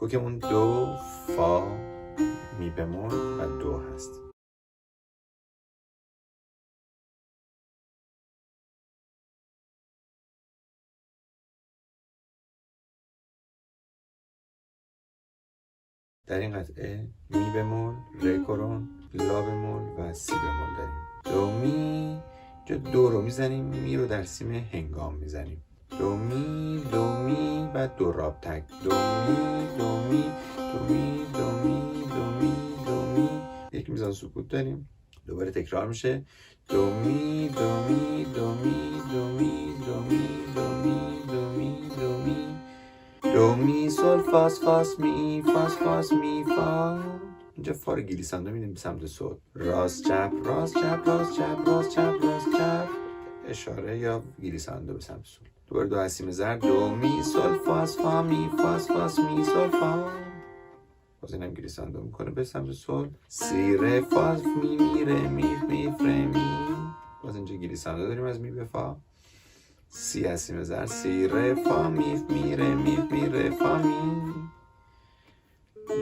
کوکمون دو، فا، می بمول و دو هست. در این قطعه می بمول، ره کرون، لا بمول و سی بمول داریم. دو می، جا دو رو میزنیم، می رو در سیم هنگام میزنیم. دو می و دو راب تک. دو می دو می دو می دو می دو می دو می. یک میزان سکوت داریم. دوباره تکرار میشه. دو می دو می دو می دو می دو می دو می دو می دو می دو می سول فاس فاس می فاس فاس می فا. اینجا فا رو گلیسانده میدیم به سمت سول. راست چپ راست چپ راست چپ راست چپ راست چپ، اشاره یا گلیسانده به سمت سول. دوباره دو هستیم زرد. دو می سول فاس فا می فاس فاس می سول فا. باز اینم گلیسانده میکنه به سمت سول. سی ره فاس می می ره می می فره می. باز اینجا گلیسانده داریم از می به فا. سی هستیم زر. سی ره فا میف می ره میف می ره فا می.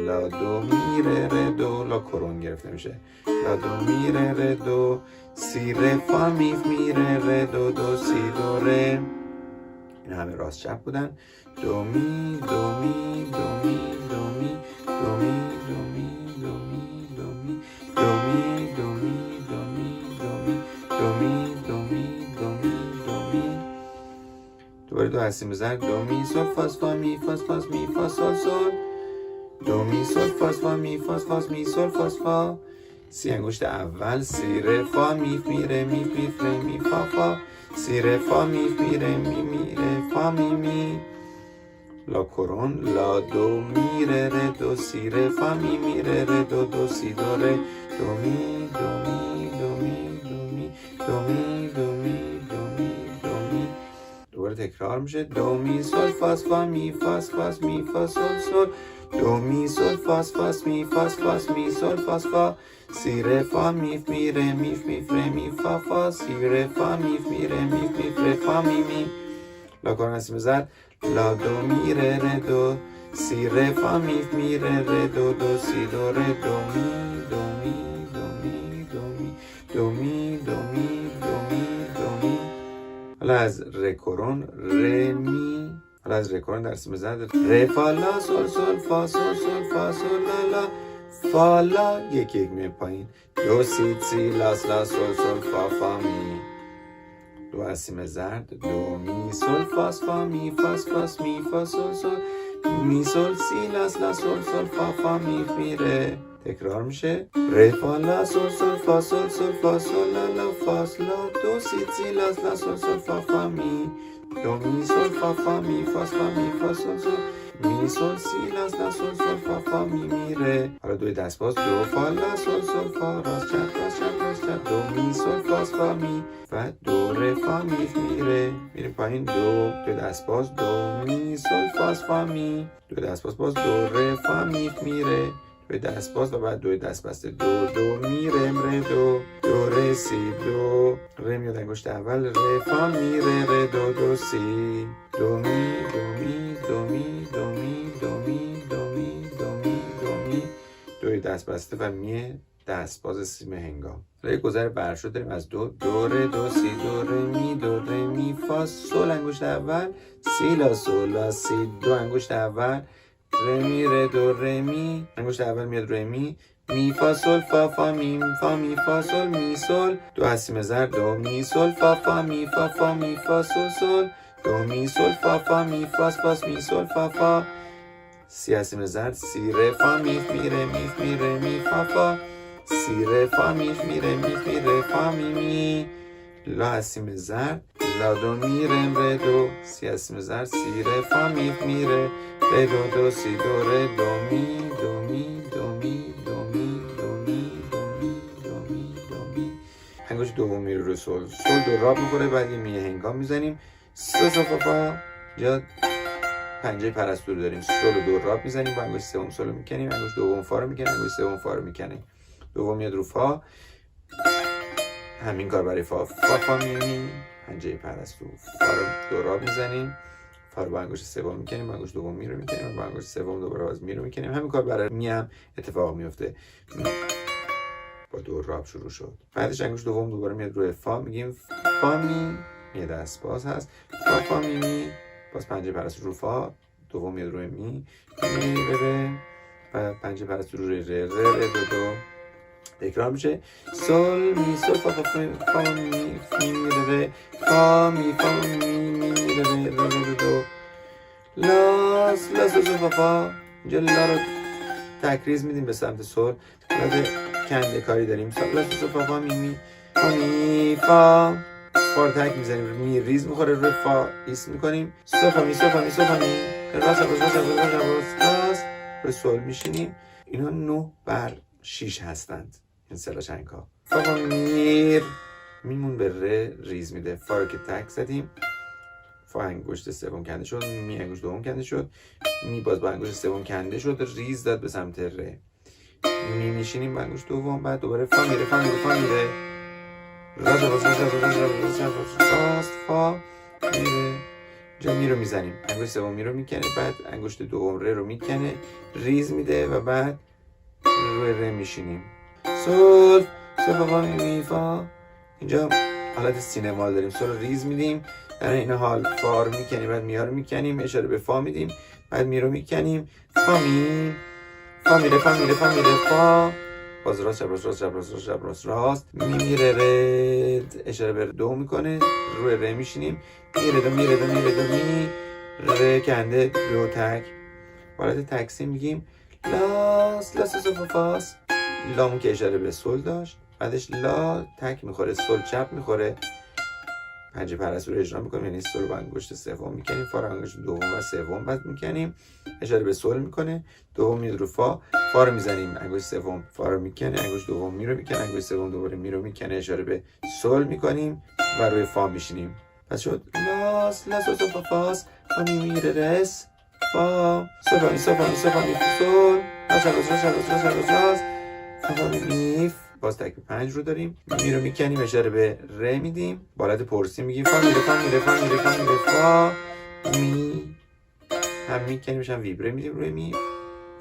لا دو می ره دو. لا کرون گرفته میشه. لا دو می ره دو. سی ره فا میف می ره دو دو سی دو ره. این همه راست چپ بودن. دو می دو می دو می دو می دو می دو می دو می دو می دو می دو می دو می دو می دو می دو می دو می دو می. دوباره دو هستیم بزن. دو می سول فاس فا می فاس فاس می فا سول سول. دو می سول فاس فا می فاس فاس می سول فاس فا. سی انگشت اول. سی ره فا میف می ره میف می فره می فا فا. سی ره فا میف می ره می می ره فا می می. لا کرون. لا دو می ره دو. سی ره فا می می ره دو دو سی دو ره. دو می دو می دو می دو می دو می دو می دو می دو می. دوباره تکرار میشه. دو می سول فاس فا می فاس فاس می فا سول سول. دو می سول فاس فاس می فاس فاس می سول فاس فا. سی ره فا میف می ره میف می فره می فا فا. سی ره فا میف می ره میف می فره فا می می. لا کرون هستیم زد. لا دو می ره دو. سی ره فا میف می ره دو دو سی دو ره. دو می دو می دو می دو می دو می دو می دو می دو می. حالا از ره کرون ره می. حالا از ره کرون در سیم زد. ره فا لا سول سول فا سول سول فا سول لا لا فا لا. یک یک می پایین. دو سی سی لاس لا سول سول فا فا می. دو هستیم زرد. دو می سول فاس فا می فاس فاس می فا سول سول. می سول سی لاس لا سول سول فا فا می می ره. تکرار میشه. ره فا لا سول سول فا سول سول فا سول لا لا فاس لا. دو سی سی لاس لا سول سول فا فا می. دو می سول فا فا می فاس فا می فا سول سول. می سول سی لاس لا سول سول فا فا می می ره. حالا دوی دست باز. دو فا لا سول سول فا راست چپ راست چپ راست چپ. دو می سول فاس فا می و دو ره فا میف می ره. میریم پایین. دو دست باز. دو می سول فاس فا می. دو دست باز باز. دو ره فا میف می ره. دو دست باز و بعد دو دست بسته. دو دو می رم ره دو. دو ره سی دو. ره میاد انگشت اول. ره فا می ره دو دو سی. دو می دو می دو می دو می دو می دو می دو می دو می. دوی دست بسته و می دست باز سیم هنگام. یک گذر برشو داریم از دو. دو ره دو سی دو ره می دو ره می فا سول انگشت اول. سی لا سول لا سی دو انگشت اول. ره می ره دو ره می. انگشت اول میاد ره می. می فا سول فا فا می فا می فا سول می سول. دو هستیم زر. دو می سول فا فا می فا فا می فا سول سول. دو می سول فا فا می فاس فاس می سول فا فا. سی هستیم زر. سی ره فا میف می ره میف می ره می فا فا. سی ره فا میف می ره میف می ره فا می می. لا هستیم زر. لا دو می رم ره دو. سی هستیم زر. سی ره فا میف می ره ره دو دو سی دو ره. دو می دو می دو می دو می دو می دو می دو می دو می. انگشت دوم میره رو سول. سول دو راب میخوره. بعد یه می هنگام میزنیم. سو سو فا فا. یا پنجه پرستو رو داریم. سول دو راب میزنیم. با انگشت سوم سول رو میکنیم. انگشت دوم فا رو میکنیم. انگشت سوم فا رو میکنیم. دوم میاد رو فا. همین کار برای فا. فا فا می می. پنجه پرستو. فا رو دو راب میزنیم. فا رو با انگشت سوم میکنیم، با انگشت دوم می رو میکنیم، با انگشت سوم دوباره باز می رو میکنیم. همین کار برای می هم اتفاق میفته. با دو راب شروع شد. بعدش انگشت دوم دوباره میاد روی فا، میگیم فا می، یه دست باز هست، فا فا می می، باز پنجه پرست رو فا، دوم میاد روی می ره، و پنجه پرست رو ره دو دو. تکرار میشه سول می سول فا فا می فی می ره فا می فا می ره دو دو. لاس لاس سول فا فا. اینجا لا رو تکریز میدیم به سمت سول. بعد کنده کاری داریم لاس سول فا فا می می فا می فا. فا رو تک میزنیم، می ریز میخوره روی فا ایست میکنیم. سول فا می سول فا می سول فا می راست راست روی سول میشینیم. اینا 9 بر 6 هستند این سلا چنگ ها. فا فا میر میمون به ره ریز میده. فا رو که تک زدیم، فا انگشت سوم کنده شد، می انگشت دوم کنده شد، می باز با انگشت سوم کنده شد، ریز داد به سمت ره. می میشینیم با انگشت دوم، بعد دوباره فا میره فا میره فا میره راست فا میره. جا می رو میزنیم، انگشت سوم می رو میکنه، بعد انگشت دوم ره رو میکنه، ریز میده و بعد روی ره میشینیم. سول سول فا می فا. اینجا حالت سینمال داریم. سول رو ریز میدیم، در این حال فا رو میکنیم، بعد می رو میکنیم، اشاره به فا میدیم، بعد می رو میکنیم، فا می فا میره فا میره فا میره فا، باز راست چپ راست راست چپ راست راست چپ راست راست، میره رد، اشاره به دو میکنه، روی ره میشینیم، میره دو میره دو میره دو می ره کنده دو تک. حالت تکسی میگیم لاس لاس سول فاس. لامون که اشاره به سول داشت، بعدش لا تک میخوره، سول چپ میخوره، پنجه پرست رو اجرا میکنیم، یعنی سول با انگشت سوم میکنیم، فا رو انگشت دوم و سوم بعد میکنیم، اشاره به سول میکنه، دوم میاد رو فا، فا رو میزنیم، انگشت سوم فا رو میکنه، انگشت دوم می رو میکنه، انگشت سوم دوباره می رو میکنه، اشاره به سول میکنیم و روی فا میشینیم. پس شد لاس لاس سول فا فاس فا می میره رس فا سول فا می سول فا می سول فا می سول راس راس راس راس راس راس فا می میف. باز تک 5 رو داریم، می رو میکنیم، اشاره به ره میدیم، با حالت پرسی میگیم فا میره فا میره فا میره فا میره فا می، هم میکنیم هم ویبره میدیم روی می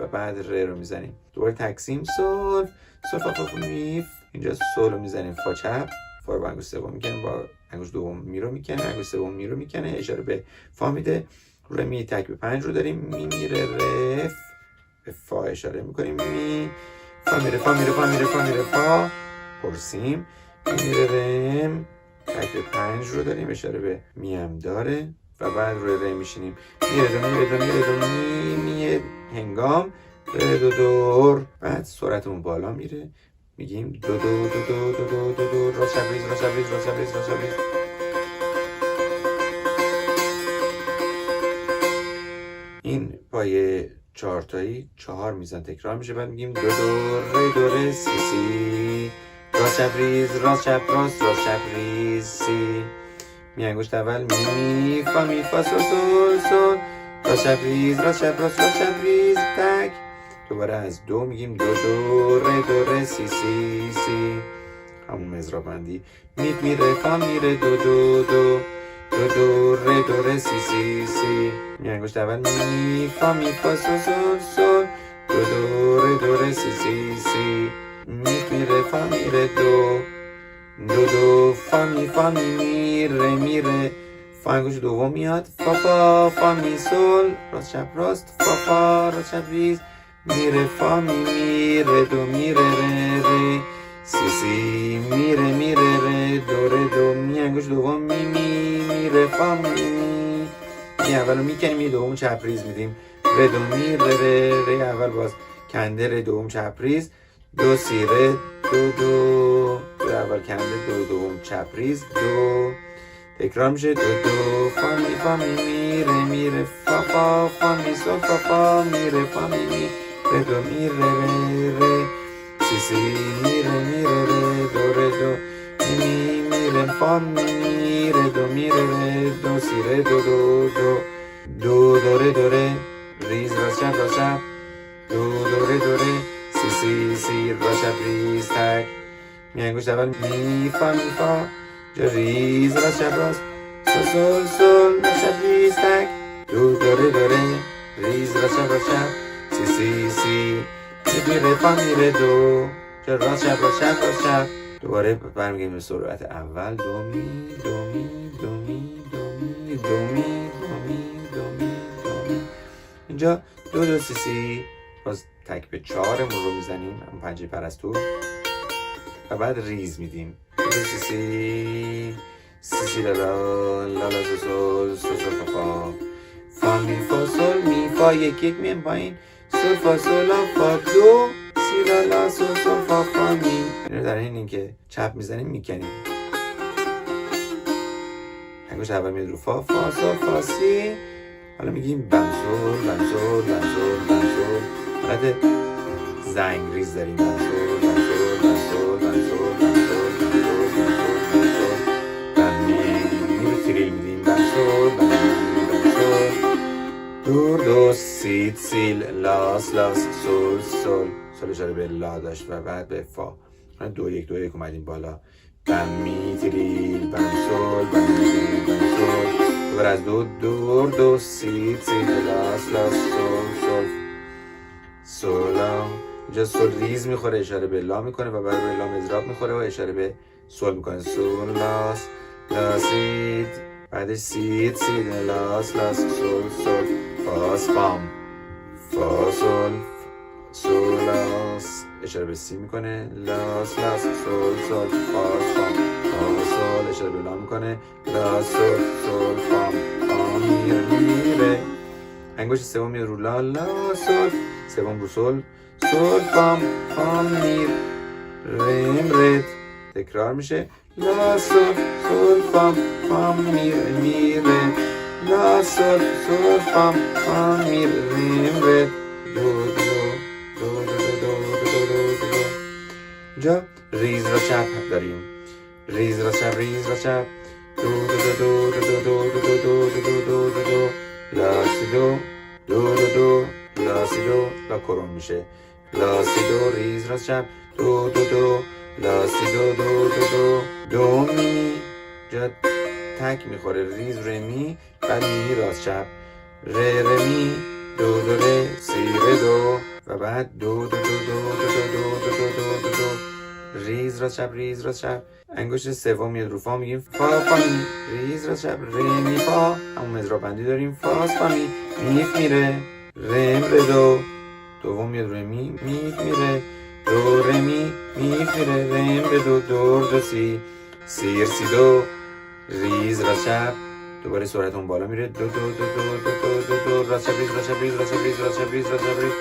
و بعد ره رو میزنیم. دوباره تقسیم سول سول فا فا میف. اینجا سول رو میزنیم فا چپ، فا رو با انگشت سوم میکنیم، با انگشت دوم می رو میکنیم، انگشت سوم می رو میکنه، اشاره به فا میده، روی می تک به 5 رو داریم، می میره رف، به فا اشاره میکنیم، می فا میره فا میره فا میره فا میره فا، پرسیم، می میره رم، تک به 5 رو داریم، اشاره به می هم داره و بعد روی ره میشینیم، میره دو میره دو میره دو می هنگام ره دو دور. بعد سرعتمون بالا میره، میگیم دو دو دو دو دو دو دو دو راست چپ ریز راست چپ ریز راست چپ ریز راست چپ ریز. این پای 4 تایی 4 میزان تکرار میشه. بعد میگیم دو دو ره دو ره سی سی راست چپ ریز راست چپ راست راست چپ ریز سی. می انگشت اول می فا می فا سول سول سول راست چپ ریز راست چپ راست راست چپ ریز تک. دوباره از دو میگیم دو دو ره سی سی سی، همون مزرا بندی. می میره فا میره دو دو دو دو دو ره دو ره سی سی سی. می انگشت اول می فا سول سول سول دو دو ره دو ره سی سی سی. می میره فا میره دو دو دو فا می میره میره، فا انگشت دوم میاد، فا فا فا می سول راست چپ راست فا فا راست چپ ریز میره فا می میره دو میره ره ره سی سی میره میره ره دو ره دو. می انگشت دوم می میره فا می می اولو میکنیم، یه دوم چپ ریز میدیم، ره دو میره ره ره اول باز کنده، ره دوم چپ ریز دو سی ره دو دو دو اول کنده دو دوم چپ ریز دو. تکرار میشه دو دو فا می میره میره فا فا فا می سول فا فا میره فا می میره دو میره ره ره سی سی میره میره ره دو ره دو می میره فا میره دو میره ره دو سی ره دو دو دو دو دو ره دو ره ریز راست چپ راست چپ دو دو ره دو ره سی سی سی راست چپ ریز تک. می انگشت اول می فا جا ریز راست چپ راست سول سول سول راست چپ ریز تک دو دو ره دو ره، ریز را شب را شب، سی سی سی، می ره فا می ره دو، چه را شب را شب را شب. دوباره برمیگردیم به سرعت اول. دو می دو می دو می دو می دو می دو می دو می دو می. اینجا دو دو سی سی، باز تک به چهارمون رو میزنیم، اون پنجه پرستو، و بعد ریز میدیم. دو دو سی سی سی سی لا لا لا لا سو سول سو سول فا فا فا می فا سول می فا، یک یک میم پایین، سول فا سول لا فا دو سی لا لا سو سول فا فا می. اینو در این که چپ میزنیم میکنیم. انگشت اول میاد رو فا فا سول فا سی. حالا میگیم بنزول بنزول بنزول بنزول. حالت زنگ ریز داریم. بنزول بنزول بنزول بنزول بنزول بنزول بنزول بنزول. می رو تریل میدیم. بنزول بنزول دور دو سید سیل لاس لاس سول سول. سول اشاره به لا داشت و بعد به فا. دو یک دو یک اومدیم بالا. بمی تریل بنزول بنزول بنزول. دوباره از دو دور دو سید سید لاس لاس سول سول سولا. اینجا سول ریز میخوره، اشاره به لا میکنه و بعد به لا مضراب میخوره و اشاره به سول میکنه. سول لاس لا سید، بعدش سید سید لاس لاس سول سول فاس فام فا سول سول لاس، اشاره به سی میکنه. لاس لاس سول سول فاس فام فا سول، اشاره به لا میکنه. لاس سول سول فام فام میره میره. انگشت سوم میاد رو لا لا سول، سوم رو سول سول فام فام میر ریم رد. تکرار میشه. لا سول سول فام فام میر میره. لا سول سول فام فام میر ریم رد. دو دو دو دو دو دو دو دو. اینجا ریز را چپ داریم. ریز را چپ ریز را چپ. دو دو دو دو دو دو دو دو دو دو دو دو دو. لا سی دو دو دو دو لا سی دو. لا کرون میشه. لا سی دو ریز راست چپ. دو دو دو لا سی دو دو دو دو. دو می جا تک میخوره. ریز ره می، بعد می راست چپ. ره ره می دو دو ره سی ره دو و بعد دو دو دو دو دو دو دو دو دو دو دو. ریز راست چپ ریز راست چپ. انگشت سوم میاد رو فا، میگیم فا فا می. ریز راست چپ ره می فا، همون مضراب بندی داریم. فاس فا می میف میره. رم ره دو. دوم میاد روی می میف میره. دو ره می میف میره. رم ره دو دور دو سی سیر سی دو. ریز راست چپ. دوباره سرعت اون بالا میره. دو دو دو دو دو دو دو دو. راست چپ ریز راست چپ ریز راست چپ ریز راست چپ ریز راست چپ ریز.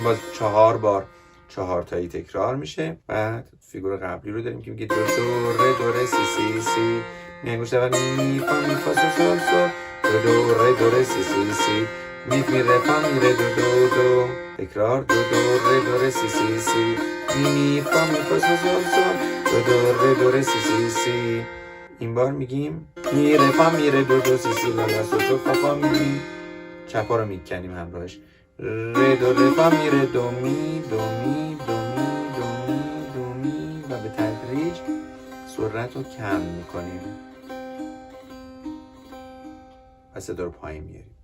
باز 4 بار 4 تایی تکرار میشه. بعد فیگور قبلی رو داریم که میگه دو دو ره دو ره سی سی سی. می انگشت اول می فا می فا سو سول سول. دو دو ره دو ره سی سی سی. می می ره فا می ره دو دو دو. تکرار. دو دو ره دو ره سی سی سی. می می فا می فا سو سول سول. دو دو ره دو ره سی سی سی. این بار میگیم می ره فا می ره دو دو سی سی لا لا سو سول فا فا می. چپا رو میکنیم همراهش. ره دو ره فا می ره دو می دو می دو می دو می دو می و به تدریج سرعت رو کم میکنیم و صدا رو پایین میاریم.